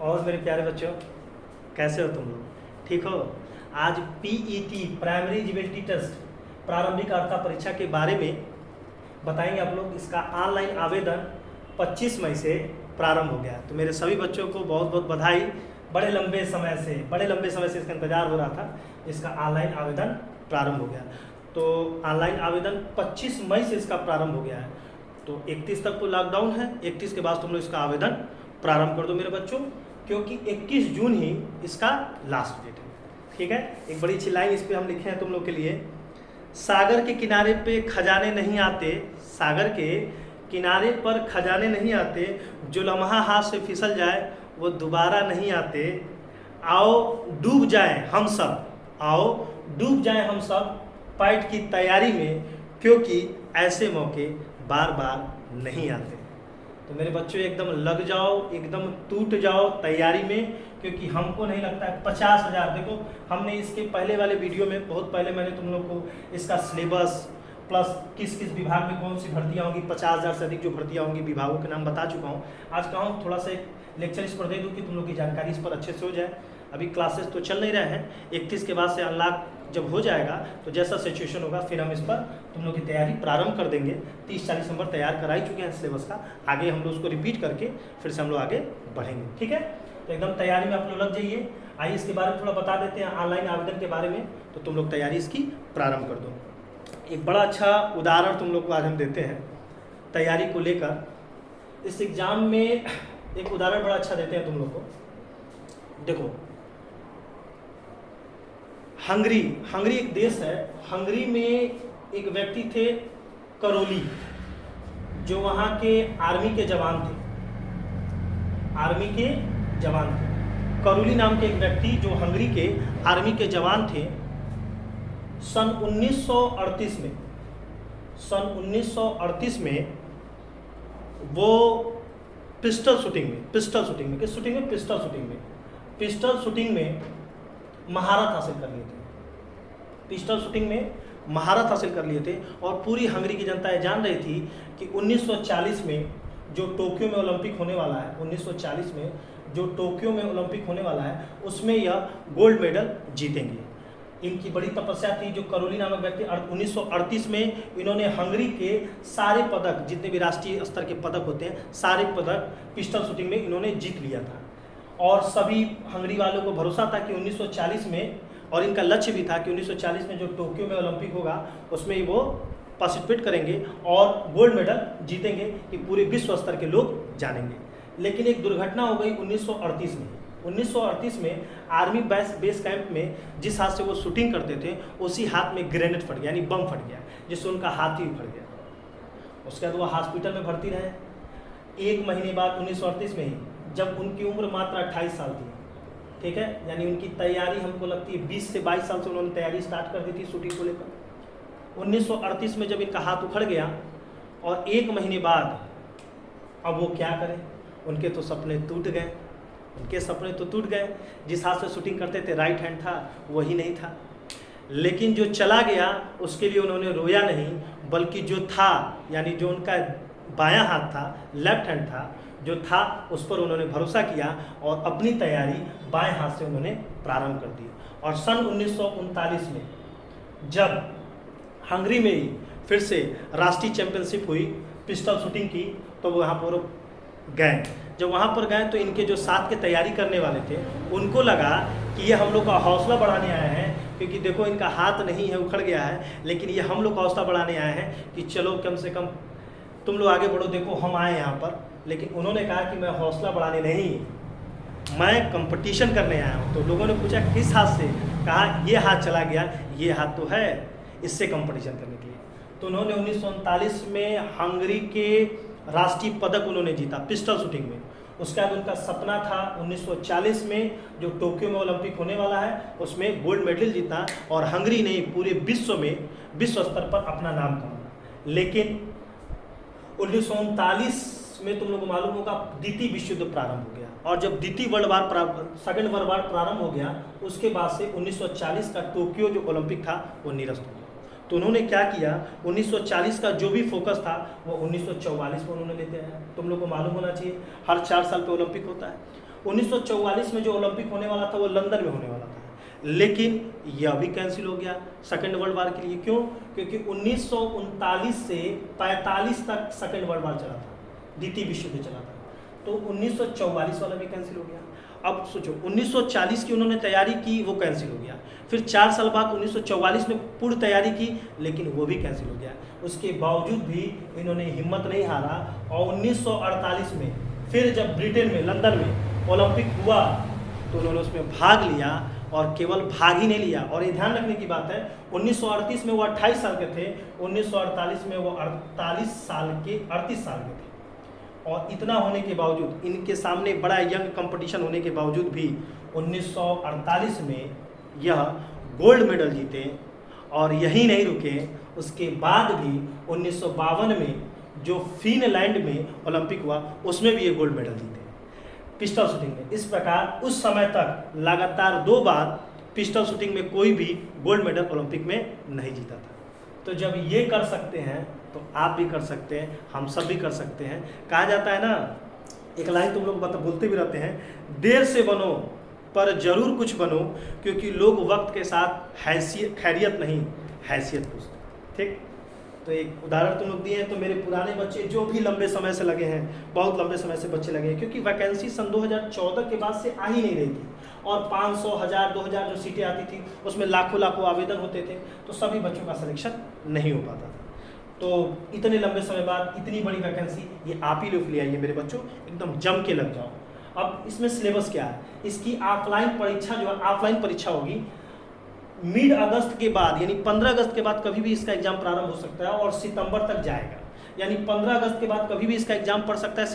और मेरे प्यारे बच्चों, कैसे हो तुम लोग? ठीक हो? आज पीईटी प्राइमरी एलिजिबिलिटी टेस्ट प्रारंभिक अर्हता परीक्षा के बारे में बताएंगे आप लोग। इसका ऑनलाइन आवेदन 25 मई से प्रारंभ हो गया। तो मेरे सभी बच्चों को बहुत बहुत बधाई। बड़े लंबे समय से इसका इंतजार हो रहा था। इसका ऑनलाइन आवेदन प्रारंभ हो गया। तो ऑनलाइन आवेदन 25 मई से इसका प्रारंभ हो गया है। तो 31 तक तो लॉकडाउन है। 31 के बाद तुम लोग इसका आवेदन प्रारंभ कर दो मेरे बच्चों, क्योंकि 21 जून ही इसका लास्ट डेट है। ठीक है, एक बड़ी अच्छी लाइन इस पर हम लिखे हैं तुम लोग के लिए। सागर के किनारे पे खजाने नहीं आते, सागर के किनारे पर खजाने नहीं आते, जो लम्हा हाथ से फिसल जाए वो दोबारा नहीं आते। आओ डूब जाएं हम सब, आओ डूब जाएं हम सब फाइट की तैयारी में, क्योंकि ऐसे मौके बार बार नहीं आते। तो मेरे बच्चों एकदम लग जाओ, एकदम टूट जाओ तैयारी में, क्योंकि हमको नहीं लगता है 50,000। देखो, हमने इसके पहले वाले वीडियो में बहुत पहले मैंने तुम लोग को इसका सिलेबस प्लस किस किस विभाग में कौन सी भर्तियाँ होंगी, 50,000 से अधिक जो भर्तियाँ होंगी विभागों के नाम बता चुका हूँ। आज कहूँ थोड़ा सा एक लेक्चर इस पर दे दूँ कि तुम लोग की जानकारी इस पर अच्छे से हो जाए। अभी क्लासेस तो चल नहीं रहे हैं। 31 के बाद से अनलॉक जब हो जाएगा तो जैसा सिचुएशन होगा फिर हम इस पर तुम लोग की तैयारी प्रारंभ कर देंगे। 30-40 नंबर तैयार करा ही चुके हैं सिलेबस का। आगे हम लोग उसको रिपीट करके फिर से हम लोग आगे बढ़ेंगे। ठीक है, तो एकदम तैयारी में आप लोग लग जाइए। आइए इसके बारे में थोड़ा बता देते हैं ऑनलाइन आवेदन के बारे में, तो तुम लोग तैयारी इसकी प्रारंभ कर दो। एक बड़ा अच्छा उदाहरण तुम लोग को आज हम देते हैं तैयारी को लेकर। इस एग्जाम में एक उदाहरण बड़ा अच्छा देते हैं तुम लोग को। देखो, हंगरी एक देश है। हंगरी में एक व्यक्ति थे करोली, जो वहाँ के आर्मी के जवान थे। करोली नाम के एक व्यक्ति जो हंगरी के आर्मी के जवान थे, सन 1938 में वो पिस्टल शूटिंग में महारत हासिल कर लिए थे। और पूरी हंगरी की जनता ये जान रही थी कि 1940 में जो टोक्यो में ओलंपिक होने वाला है, उसमें यह गोल्ड मेडल जीतेंगे। इनकी बड़ी तपस्या थी। जो करोली नामक व्यक्ति 1938 में इन्होंने हंगरी के सारे पदक, जितने भी राष्ट्रीय स्तर के पदक होते हैं, सारे पदक पिस्टल शूटिंग में इन्होंने जीत लिया था। और सभी हंगरी वालों को भरोसा था कि 1940 में, और इनका लक्ष्य भी था कि 1940 में जो टोक्यो में ओलंपिक होगा उसमें वो पार्टिसिपेट करेंगे और गोल्ड मेडल जीतेंगे कि पूरे विश्व स्तर के लोग जानेंगे। लेकिन एक दुर्घटना हो गई 1938 में आर्मी बेस कैंप में जिस हाथ से वो शूटिंग करते थे उसी हाथ में ग्रेनेड फट गया, यानी बम फट गया, जिससे उनका हाथ ही फट गया। उसके बाद वो हॉस्पिटल में भर्ती रहे। 1 महीने बाद 1938 में ही, जब उनकी उम्र मात्र 28 साल थी, ठीक है, यानी उनकी तैयारी हमको लगती है 20 से 22 साल से उन्होंने तैयारी स्टार्ट कर दी थी शूटिंग को लेकर। 1938 में जब इनका हाथ उखड़ गया और 1 महीने बाद अब वो क्या करें, उनके सपने तो टूट गए। जिस हाथ से शूटिंग करते थे राइट हैंड था, वही नहीं था। लेकिन जो चला गया उसके लिए उन्होंने रोया नहीं, बल्कि जो था, यानी जो उनका बायां हाथ था, लेफ्ट हैंड था जो था, उस पर उन्होंने भरोसा किया और अपनी तैयारी बाएं हाथ से उन्होंने प्रारंभ कर दी। और सन 1939 में जब हंगरी में ही फिर से राष्ट्रीय चैंपियनशिप हुई पिस्टल शूटिंग की, तो वो वहाँ पर गए। जब वहाँ पर गए तो इनके जो साथ के तैयारी करने वाले थे उनको लगा कि ये हम लोग का हौसला बढ़ाने आए हैं, क्योंकि देखो इनका हाथ नहीं है, उखड़ गया है, लेकिन ये हम लोग का हौसला बढ़ाने आए हैं कि चलो कम से कम तुम लोग आगे बढ़ो, देखो हम आए यहाँ पर। लेकिन उन्होंने कहा कि मैं हौसला बढ़ाने नहीं, मैं कंपटीशन करने आया हूँ। तो लोगों ने पूछा किस हाथ से? कहा ये हाथ चला गया, ये हाथ तो है, इससे कंपटीशन करने के लिए। तो उन्होंने 1939 में हंगरी के राष्ट्रीय पदक उन्होंने जीता पिस्टल शूटिंग में। उसके बाद उनका सपना था 1940 में जो टोक्यो में ओलंपिक होने वाला है उसमें गोल्ड मेडल जीतना, और हंगरी ने पूरे विश्व स्तर पर अपना नाम कमाना। लेकिन 1939 में तुम लोग को मालूम होगा द्वितीय विश्व युद्ध प्रारंभ हो गया, और जब सेकेंड वर्ल्ड वार प्रारंभ हो गया उसके बाद से 1940 का टोक्यो जो ओलंपिक था वो निरस्त हो गया। तो उन्होंने क्या किया, 1940 का जो भी फोकस था वो 1944 में उन्होंने लेते आया। तुम लोग को मालूम होना चाहिए हर 4 साल पे ओलंपिक होता है। 1944 में जो ओलंपिक होने वाला था वो लंदन में होने वाला था, लेकिन यह भी कैंसिल हो गया सेकेंड वर्ल्ड वार के लिए। क्यों? क्योंकि 1939 से 45 तक सेकेंड वर्ल्ड वार चला था, द्वितीय विश्व युद्ध चला था, तो 1944 वाला भी कैंसिल हो गया। अब सोचो 1940 की उन्होंने तैयारी की, वो कैंसिल हो गया। फिर 4 साल बाद 1944 में पूर्ण तैयारी की, लेकिन वो भी कैंसिल हो गया। उसके बावजूद भी इन्होंने हिम्मत नहीं हारा और 1948 में फिर जब ब्रिटेन में लंदन में ओलंपिक हुआ तो उन्होंने उसमें भाग लिया, और केवल भाग ही नहीं लिया। और ये ध्यान रखने की बात है, 1938 में वो 28 साल के थे, 1948 में वो 38 साल के थे। और इतना होने के बावजूद, इनके सामने बड़ा यंग कंपटीशन होने के बावजूद भी 1948 में यह गोल्ड मेडल जीते। और यही नहीं रुके, उसके बाद भी 1952 में जो फिनलैंड में ओलंपिक हुआ उसमें भी ये गोल्ड मेडल जीते पिस्टल शूटिंग में। इस प्रकार उस समय तक लगातार 2 बार पिस्टल शूटिंग में कोई भी गोल्ड मेडल ओलंपिक में नहीं जीता था। तो जब ये कर सकते हैं तो आप भी कर सकते हैं, हम सब भी कर सकते हैं। कहा जाता है ना, एक लाइन तुम लोग बोलते भी रहते हैं, देर से बनो पर जरूर कुछ बनो, क्योंकि लोग वक्त के साथ खैरियत नहीं हैसियत पूछते। ठीक, तो एक उदाहरण तुम लोग दिए हैं, तो मेरे पुराने बच्चे जो भी लंबे समय से लगे हैं, बहुत लंबे समय से बच्चे लगे हैं, क्योंकि वैकेंसी सन 2014 के बाद से आ ही नहीं रही थी, और 500, 1000, 2000 जो सीटें आती थी उसमें लाखों आवेदन होते थे, तो सभी बच्चों का सिलेक्शन नहीं हो पाता था। तो इतने लंबे समय बाद इतनी बड़ी वैकेंसी, ये आप ही लोग ले आइए मेरे बच्चों, एकदम जम के लग जाओ। अब इसमें सिलेबस क्या है, इसकी ऑफलाइन परीक्षा जो है, ऑफलाइन परीक्षा होगी मिड अगस्त के बाद, यानी 15 अगस्त के बाद कभी भी इसका एग्जाम प्रारंभ हो सकता है और सितंबर तक जाएगा। यानी 15 अगस्त के बाद कभी भी इसका एग्जाम पढ़ सकता है,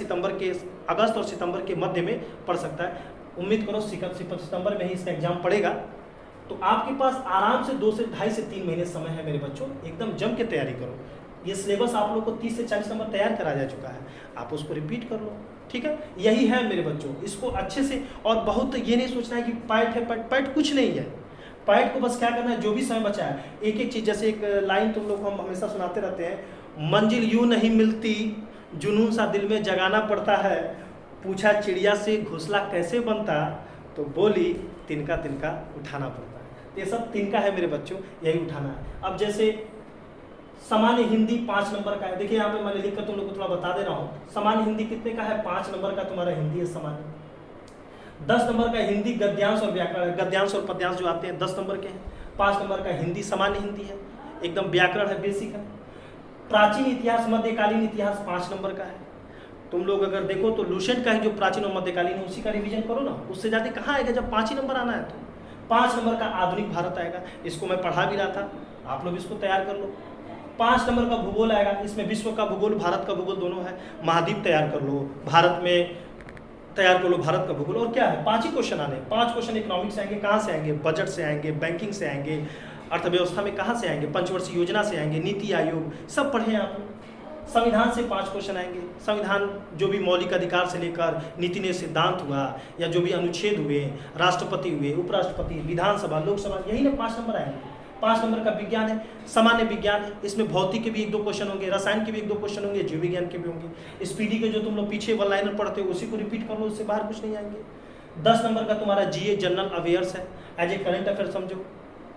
अगस्त और सितंबर के मध्य में पढ़ सकता है। उम्मीद करो सितंबर में ही इसका एग्जाम पड़ेगा, तो आपके पास आराम से 2 से 2.5 से 3 महीने समय है मेरे बच्चों, एकदम जम के तैयारी करो। ये सिलेबस आप लोग को 30 से 40 नंबर तैयार करा जा चुका है, आप उसको रिपीट कर लो। ठीक है, यही है मेरे बच्चों, इसको अच्छे से, और बहुत ये नहीं सोचना है कि पैट है, पैट कुछ नहीं है। पैट को बस क्या करना है, जो भी समय बचा है, एक एक चीज़, जैसे एक लाइन तुम लोग हम हमेशा सुनाते रहते हैं, मंजिल यूं नहीं मिलती, जुनून सा दिल में जगाना पड़ता है, पूछा चिड़िया से घोंसला कैसे बनता, तो बोली तिनका तिनका उठाना पड़ता है। ये सब तिनका है मेरे बच्चों, यही उठाना है। अब जैसे सामान्य हिंदी 5 नंबर का है, देखिए यहाँ पे मैंने लिखकर तुम लोग को थोड़ा बता दे रहा हूँ। सामान्य हिंदी कितने का है, 5 नंबर का तुम्हारा हिंदी है सामान्य। 10 नंबर का हिंदी गद्यांश और व्याकरण, गद्यांश और पद्यांश जो आते हैं 10 नंबर के हैं। 5 नंबर का हिंदी सामान्य हिंदी है, एकदम व्याकरण है, बेसिक है। प्राचीन इतिहास, मध्यकालीन इतिहास 5 नंबर का है। तुम लोग अगर देखो तो लूसेंट का ही जो प्राचीन और मध्यकालीन है उसी का रिवीजन करो ना, उससे ज़्यादा कहाँ आएगा जब 5 ही नंबर आना है। तो 5 नंबर का आधुनिक भारत आएगा, इसको मैं पढ़ा भी रहा था, आप लोग इसको तैयार कर लो। 5 नंबर का भूगोल आएगा, इसमें विश्व का भूगोल, भारत का भूगोल दोनों है। महाद्वीप तैयार कर लो, भारत में तैयार कर लो भारत का भूगोल। और क्या है, 5 ही क्वेश्चन आने, 5 क्वेश्चन इकोनॉमिक्स से आएंगे। कहाँ से आएंगे, बजट से आएंगे, बैंकिंग से आएंगे, अर्थव्यवस्था में कहाँ से आएंगे, पंचवर्षीय योजना से आएंगे, नीति आयोग, सब पढ़े आप लोग। संविधान से 5 क्वेश्चन आएंगे, संविधान जो भी मौलिक अधिकार से लेकर नीति ने सिद्धांत हुआ, या जो भी अनुच्छेद हुए, राष्ट्रपति हुए, उपराष्ट्रपति, विधानसभा, लोकसभा, यही ना 5 नंबर आएंगे। 5 नंबर का विज्ञान है, सामान्य विज्ञान है, इसमें भौतिक के भी 1-2 क्वेश्चन होंगे, रसायन के भी 1-2 क्वेश्चन होंगे, जीव विज्ञान के भी होंगे। स्पीडी के जो तुम लोग पीछे 1 लाइनर पढ़ते हो उसी को रिपीट कर लो, उससे बाहर कुछ नहीं आएंगे। 10 नंबर का तुम्हारा जीए जनरल अवेयर्स है, एज ए करंट अफेयर समझो।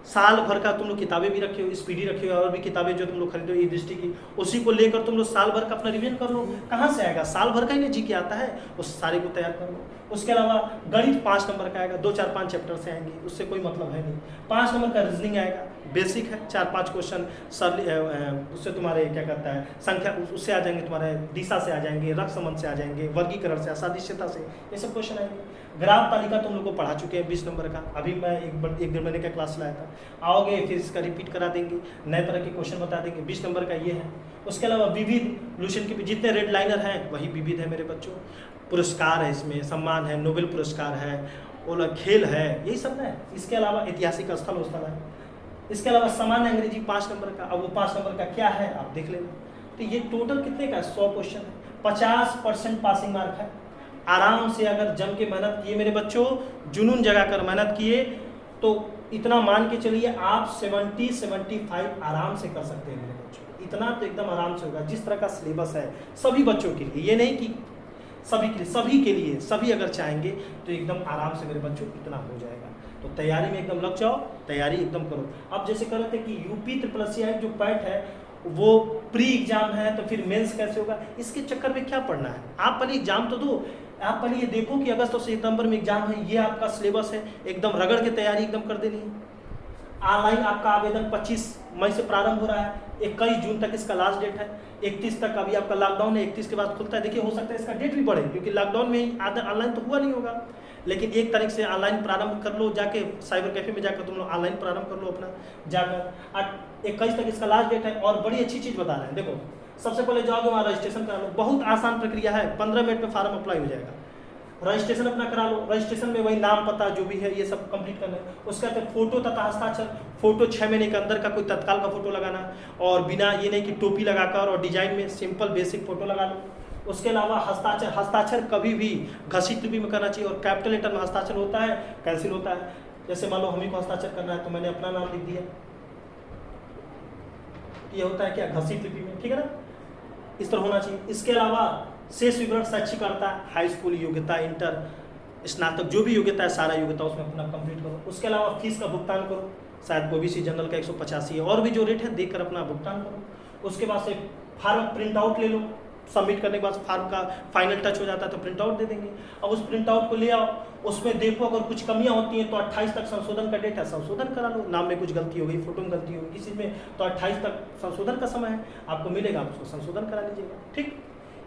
साल भर का तुम लोग किताबें भी रखे हो, स्पीडी रखे हो, और भी किताबें जो तुम लोग खरीदो ई दृष्टि की, उसी को लेकर तुम लोग साल भर का अपना रिवीजन कर लो। कहाँ से आएगा, साल भर का ही नहीं जी के आता है, उस सारे को तैयार कर लो। उसके अलावा गणित 5 नंबर का आएगा, 2, 4, 5 चैप्टर से आएंगे, उससे कोई मतलब है नहीं। 5 नंबर का रीजनिंग आएगा, बेसिक है, 4-5 क्वेश्चन उससे तुम्हारे क्या कहता है संख्या, उससे आ जाएंगे, तुम्हारे दिशा से आ जाएंगे, रक्त संबंध से आ जाएंगे, वर्गीकरण से, असादृश्यता से, ये सब क्वेश्चन आएंगे। ग्राफ तालिका तुम लोग को पढ़ा चुके हैं 20 नंबर का, अभी मैं 1-1.5 महीने का क्लास लाया था। आओगे फिर इसका रिपीट करा देंगे, नए तरह के क्वेश्चन बता देंगे। 20 नंबर का ये है। उसके अलावा विविध, लूसेंट के भी जितने रेड लाइनर हैं वही विविध है मेरे बच्चों। पुरस्कार है, इसमें सम्मान है, नोबेल पुरस्कार है, ओला खेल है, यही सब है। इसके अलावा ऐतिहासिक स्थल है। इसके अलावा सामान्य अंग्रेजी 5 नंबर का, अब वो 5 नंबर का क्या है आप देख लेना। तो ये टोटल कितने का 100 क्वेश्चन है, 50% पासिंग मार्क है। आराम से अगर जम के मेहनत किए मेरे बच्चों, जुनून जगा कर मेहनत किए, तो इतना मान के चलिए आप 70-75 आराम से कर सकते हैं मेरे बच्चों। इतना तो एकदम आराम से होगा, जिस तरह का सिलेबस है सभी बच्चों के लिए। ये नहीं कि सभी के लिए सभी अगर चाहेंगे तो एकदम आराम से मेरे बच्चों इतना हो जाएगा। तो तैयारी में एकदम लग जाओ, तैयारी एकदम करो। अब जैसे कह रहे थे कि यूपी SSSI जो पैट है वो प्री एग्जाम है, तो फिर मेंस कैसे होगा, इसके चक्कर में क्या पढ़ना है, आप पहले एग्जाम तो दो। आप पहले ये देखो कि अगस्त और सितंबर में एग्जाम है, ये आपका सिलेबस है, एकदम रगड़ के तैयारी एकदम कर देनी है। ऑनलाइन आपका आवेदन 25 मई से प्रारंभ हो रहा है, 21 जून तक इसका लास्ट डेट है, 31 तक अभी आपका लॉकडाउन है, 31 के बाद खुलता है। देखिए हो सकता है इसका डेट भी बढ़े, क्योंकि लॉकडाउन में ही आधा ऑनलाइन तो हुआ नहीं होगा, लेकिन 1 तारीख से ऑनलाइन प्रारंभ कर लो, जाके साइबर कैफे में जाकर तुम लोग ऑनलाइन प्रारंभ कर लो अपना जाकर। 21 तक इसका लास्ट डेट है। और बड़ी अच्छी चीज़ बता रहे हैं, देखो सबसे पहले जाओगे वहाँ रजिस्ट्रेशन करा लो, बहुत आसान प्रक्रिया है, 15 मिनट में फॉर्म अप्लाई हो जाएगा। रजिस्ट्रेशन अपना करा लो, रजिस्ट्रेशन में वही नाम पता जो भी है ये सब कंप्लीट करना है। उसके बाद फोटो तथा हस्ताक्षर, फोटो 6 महीने के अंदर का कोई तत्काल का फोटो लगाना, और बिना ये नहीं कि टोपी लगाकर और डिजाइन में सिंपल बेसिक फोटो लगा लो। उसके अलावा हस्ताक्षर कभी भी घसीट लिपि में करना चाहिए, और कैपिटल लेटर में हस्ताक्षर होता है कैंसिल होता है। जैसे मान लो हम ही को हस्ताक्षर करना है तो मैंने अपना नाम लिख दिया, ये होता है क्या, घसीट लिपि में, ठीक है ना, इस तरह होना चाहिए। इसके अलावा शेष विवरण शैक्षिक अर्हता, हाई स्कूल योग्यता, इंटर, स्नातक जो भी योग्यता है सारा योग्यता उसमें अपना कंप्लीट करो। उसके अलावा फीस का भुगतान करो, शायद ओबीसी जनरल का 185 है, और भी जो रेट है देकर अपना भुगतान करो। उसके बाद से फार्म प्रिंट आउट ले लो, सबमिट करने के बाद फार्म का फाइनल टच हो जाता है तो प्रिंट आउट दे देंगे। अब उस प्रिंट आउट को ले आओ, उसमें देखो अगर कुछ कमियां होती हैं तो 28 तक संशोधन का डेट है, संशोधन करा लो। नाम में कुछ गलती हो गई, फोटो में गलती हो गई किसी में, तो 28 तक संशोधन का समय है, आपको मिलेगा, आप उसको संशोधन करा लीजिएगा। ठीक।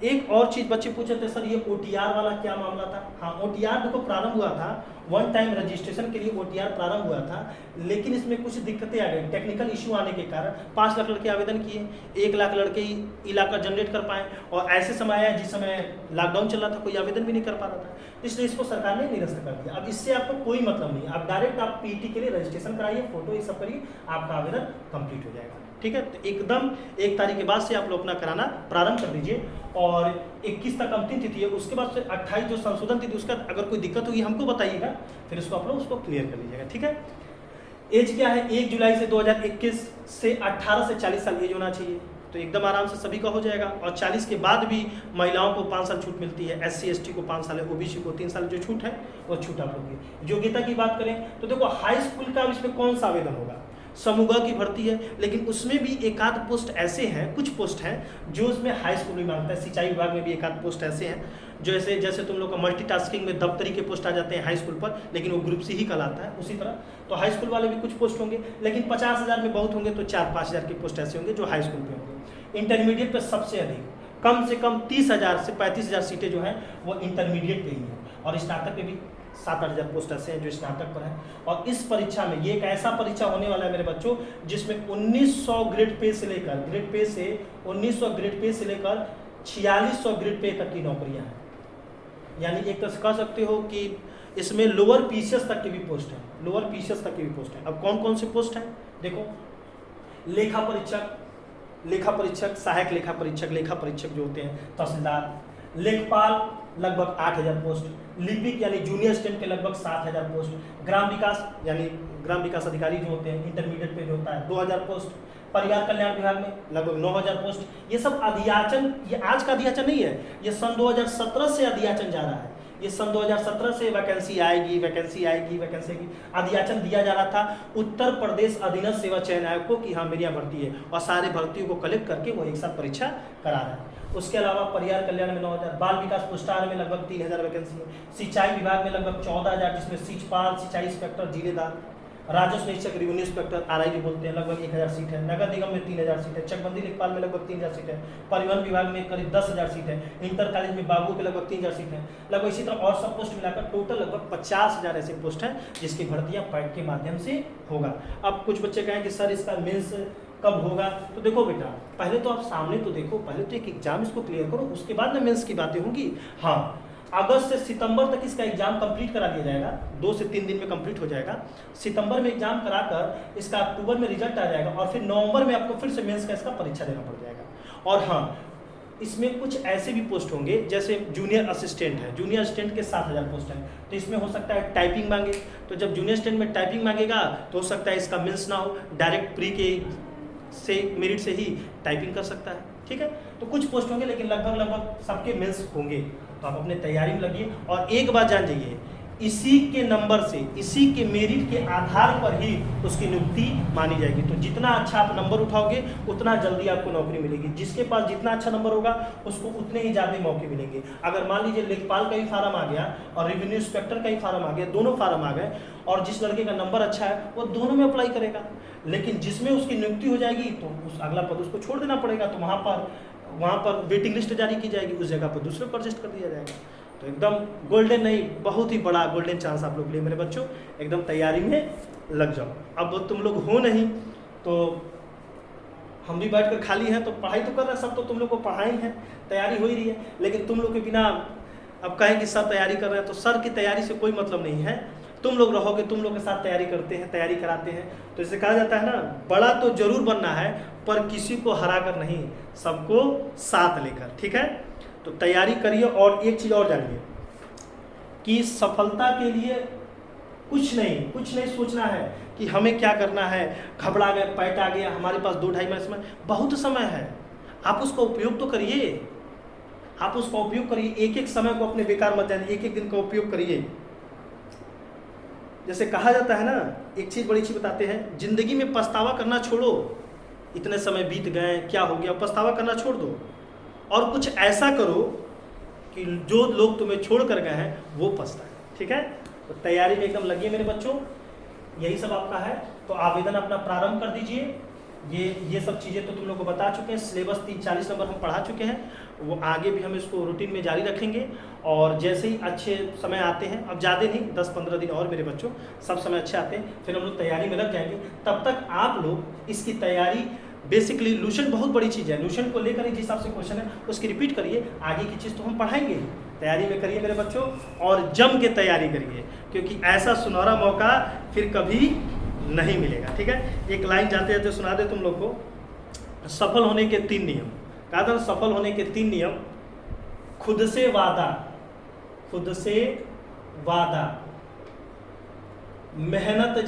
एक और चीज बच्चे पूछे थे, सर ये OTR वाला क्या मामला था। हाँ, OTR देखो प्रारंभ हुआ था, वन टाइम रजिस्ट्रेशन के लिए OTR प्रारंभ हुआ था, लेकिन इसमें कुछ दिक्कतें आ गई, टेक्निकल इशू आने के कारण 5 लाख लड़के आवेदन किए, 1 लाख लड़के ही इलाका जनरेट कर पाए, और ऐसे समय आया जिस समय लॉकडाउन चल रहा था, कोई आवेदन भी नहीं कर पा रहा था, इसलिए इसको सरकार ने निरस्त कर दिया। अब इससे आपको कोई मतलब नहीं, आप डायरेक्ट आप PET के लिए रजिस्ट्रेशन कराइए, फोटो ये सब करिए, आपका आवेदन कंप्लीट हो जाएगा। ठीक है, तो एकदम 1 तारीख के बाद से आप लोग अपना कराना प्रारंभ कर दीजिए, और 21 तक अंतिम तिथि है, उसके बाद से 28 जो संशोधन तिथि, उसका अगर कोई दिक्कत होगी हमको बताइएगा, फिर इसको आप लोग उसको क्लियर कर लीजिएगा। ठीक है, एज क्या है, 1 जुलाई से 2021 से 18 से 40 साल एज होना चाहिए, तो एकदम आराम से सभी का हो जाएगा। और 40 के बाद भी महिलाओं को 5 साल छूट मिलती है, SC ST को 5 साल है, OBC को 3 साल जो छूट है वो छूट आप लोग की। योग्यता की बात करें तो देखो हाई स्कूल का इसमें कौन सा आवेदन होगा, समूह की भर्ती है, लेकिन उसमें भी एक आध पोस्ट ऐसे हैं, कुछ पोस्ट हैं जो उसमें हाई स्कूल भी मांगता है। सिंचाई विभाग में भी एक आध पोस्ट ऐसे हैं जो जैसे तुम लोग का मल्टीटास्किंग में दफ्तरी के पोस्ट आ जाते हैं हाई स्कूल पर, लेकिन वो ग्रुप सी ही कहलाता है। उसी तरह तो हाई स्कूल वाले भी कुछ पोस्ट होंगे, लेकिन 50,000 में बहुत होंगे तो 4-5 हज़ार के पोस्ट ऐसे होंगे जो हाई स्कूल पे होंगे। इंटरमीडिएट पर सबसे अधिक कम से कम 30,000 से 35,000 सीटें जो हैं वो इंटरमीडिएट पे ही हैं, और स्नातक पे भी 7-8 हज़ार पोस्ट ऐसे हैं जो स्नातक पर हैं। और इस परीक्षा में ये एक ऐसा परीक्षा होने वाला है मेरे बच्चों जिसमें 1900 ग्रेड पे से लेकर 1900 ग्रेड पे से लेकर 4600 ग्रेड पे तक की नौकरियां हैं। यानी एक तरह से कह सकते हो कि इसमें लोअर PCS तक की भी पोस्ट है, लोअर PCS तक की भी पोस्ट है। अब कौन कौन से पोस्ट हैं देखो, लेखा परीक्षक, सहायक लेखा परीक्षक जो होते हैं, तहसीलदार, लेखपाल लगभग 8,000 पोस्ट, लिपिक यानी जूनियर असिस्टेंट के लगभग 7,000 पोस्ट, ग्राम विकास अधिकारी जो होते हैं इंटरमीडिएट पे जो होता है 2,000 पोस्ट, परिवार कल्याण विभाग में लगभग 9,000 पोस्ट। ये सब अधियाचन, ये आज का अधियाचन नहीं है, ये सन 2017 से अधियाचन जा रहा है। ये सन 2017 से वैकेंसी आएगी, अधियाचन दिया जा रहा था उत्तर प्रदेश अधीनस्थ सेवा चयन आयोग को कि हाँ मेरी यहाँ भर्ती है, और सारे भर्तियों को कलेक्ट करके वो एक साथ परीक्षा करा रहा है। उसके अलावा परिवार कल्याण में 9,000, बाल विकास पुरस्कार में लगभग 3,000 वैकेंसी है, सिंचाई विभाग में लगभग 14,000 जिसमें सिंचाई सिंचाई इंस्पेक्टर, जिलेदार, राजस्व निरीक्षक, रेवेन्यू इंस्पेक्टर RI बोलते हैं, लगभग 1,000 सीट है, नगर निगम में 3,000 सीट है, चकबंदी लेखपाल में लगभग 3,000 सीट है, परिवहन विभाग में करीब 10,000 सीट है, इंटर कॉलेज में बाबू के लगभग 3,000 सीट है, लगभग इसी तरह और सब पोस्ट मिलाकर टोटल लगभग 50,000 ऐसे पोस्ट हैं जिसकी भर्तियां पैट के माध्यम से होगा। अब कुछ बच्चे कहें कि सर इसका मेंस कब होगा, तो देखो बेटा पहले तो आप सामने तो देखो, पहले तो एक एग्जाम इसको क्लियर करो, उसके बाद में मेंस की बातें होंगी। हाँ, अगस्त से सितंबर तक इसका एग्जाम कंप्लीट करा दिया जाएगा, 2 से 3 दिन में कंप्लीट हो जाएगा। सितंबर में एग्जाम कराकर इसका अक्टूबर में रिजल्ट आ जाएगा, और फिर नवंबर में आपको फिर से मेंस का इसका परीक्षा देना पड़ जाएगा। और हाँ, इसमें कुछ ऐसे भी पोस्ट होंगे जैसे जूनियर असिस्टेंट है, जूनियर असिस्टेंट के 7,000 पोस्ट हैं, तो इसमें हो सकता है टाइपिंग मांगे, तो जब जूनियर असिस्टेंट में टाइपिंग मांगेगा तो हो सकता है इसका मेंस ना हो, डायरेक्ट प्री के से मेरिट से ही टाइपिंग कर सकता है। ठीक है, तो कुछ पोस्ट होंगे लेकिन लगभग सबके मेंस होंगे। तो आप अपने तैयारी में लगिए। और एक बात जान जाइए, इसी के नंबर से, इसी के मेरिट के आधार पर ही उसकी नियुक्ति मानी जाएगी। तो जितना अच्छा आप नंबर उठाओगे उतना जल्दी आपको नौकरी मिलेगी। जिसके पास जितना अच्छा नंबर होगा उसको उतने ही ज़्यादा मौके मिलेंगे। अगर मान लीजिए लेखपाल का भी फार्म आ गया और रेवेन्यू इंस्पेक्टर का भी फार्म आ गया, दोनों फार्म आ गए, और जिस लड़के का नंबर अच्छा है वो दोनों में अप्लाई करेगा, लेकिन जिसमें उसकी नियुक्ति हो जाएगी तो उस अगला पद उसको छोड़ देना पड़ेगा। तो वहाँ पर वेटिंग लिस्ट जारी की जाएगी, उस जगह पर दूसरे को एडजस्ट कर दिया जाएगा। तो एकदम गोल्डन नहीं, बहुत ही बड़ा गोल्डन चांस आप लोग के लिए मेरे बच्चों, एकदम तैयारी में लग जाओ। अब तुम लोग हो नहीं तो हम भी बैठ कर खाली हैं, तो पढ़ाई तो कर रहे हैं सब, तो तुम लोग को पढ़ाई है, तैयारी हो ही रही है, लेकिन तुम लोग के बिना अब कहें कि सर तैयारी कर रहे हैं, तो सर की तैयारी से कोई मतलब नहीं है। तुम लोग रहोगे, तुम लोग के साथ तैयारी करते हैं, तैयारी कराते हैं। तो इसे कहा जाता है ना, बड़ा तो जरूर बनना है पर किसी को हरा कर नहीं, सबको साथ लेकर। ठीक है, तो तैयारी करिए। और एक चीज़ और जानिए कि सफलता के लिए कुछ नहीं सोचना है कि हमें क्या करना है, घबरा गए, पैट आ गया, हमारे पास 2-2.5 महीने समय, बहुत समय है, आप उसका उपयोग तो करिए, आप उसका उपयोग करिए। एक एक समय को अपने बेकार मत जानिए, एक एक दिन का उपयोग करिए। जैसे कहा जाता है ना, एक चीज़ बड़ी चीज़ बताते हैं, जिंदगी में पछतावा करना छोड़ो, इतने समय बीत गए, क्या हो गया, पछतावा करना छोड़ दो और कुछ ऐसा करो कि जो लोग तुम्हें छोड़ कर गए हैं वो पछताए। ठीक है, तो तैयारी में एकदम लगिए मेरे बच्चों, यही सब आपका है। तो आवेदन अपना प्रारंभ कर दीजिए। ये सब चीज़ें तो तुम लोग को बता चुके हैं, सिलेबस 40 नंबर हम पढ़ा चुके हैं, वो आगे भी हम इसको रूटीन में जारी रखेंगे। और जैसे ही अच्छे समय आते हैं, अब ज़्यादा नहीं, 10-15 दिन और मेरे बच्चों, सब समय अच्छे आते हैं, फिर हम लोग तैयारी में लग जाएंगे। तब तक आप लोग इसकी तैयारी, बेसिकली लूशन बहुत बड़ी चीज़ है, लूशन को लेकर जिस हिसाब से क्वेश्चन है उसकी रिपीट करिए, आगे की चीज़ तो हम पढ़ाएंगे। तैयारी में करिए मेरे बच्चों और जम के तैयारी करिए, क्योंकि ऐसा सुनहरा मौका फिर कभी नहीं मिलेगा। ठीक है, एक लाइन जाते जाते सुना दे तुम लोग को। सफल होने के 3 नियम, कहा था सफल होने के 3 नियम, खुद से वादा, मेहनत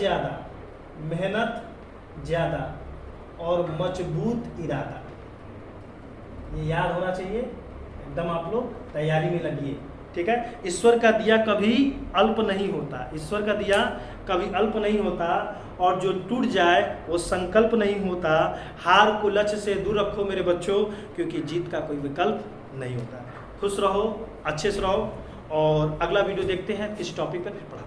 ज़्यादा और मजबूत इरादा। ये याद होना चाहिए, एकदम आप लोग तैयारी में लगिए। ठीक है, ईश्वर का दिया कभी अल्प नहीं होता, ईश्वर का दिया कभी अल्प नहीं होता, और जो टूट जाए वो संकल्प नहीं होता। हार को लक्ष्य से दूर रखो मेरे बच्चों, क्योंकि जीत का कोई विकल्प नहीं होता। खुश रहो, अच्छे से रहो, और अगला वीडियो देखते हैं किस टॉपिक पर पढ़ा।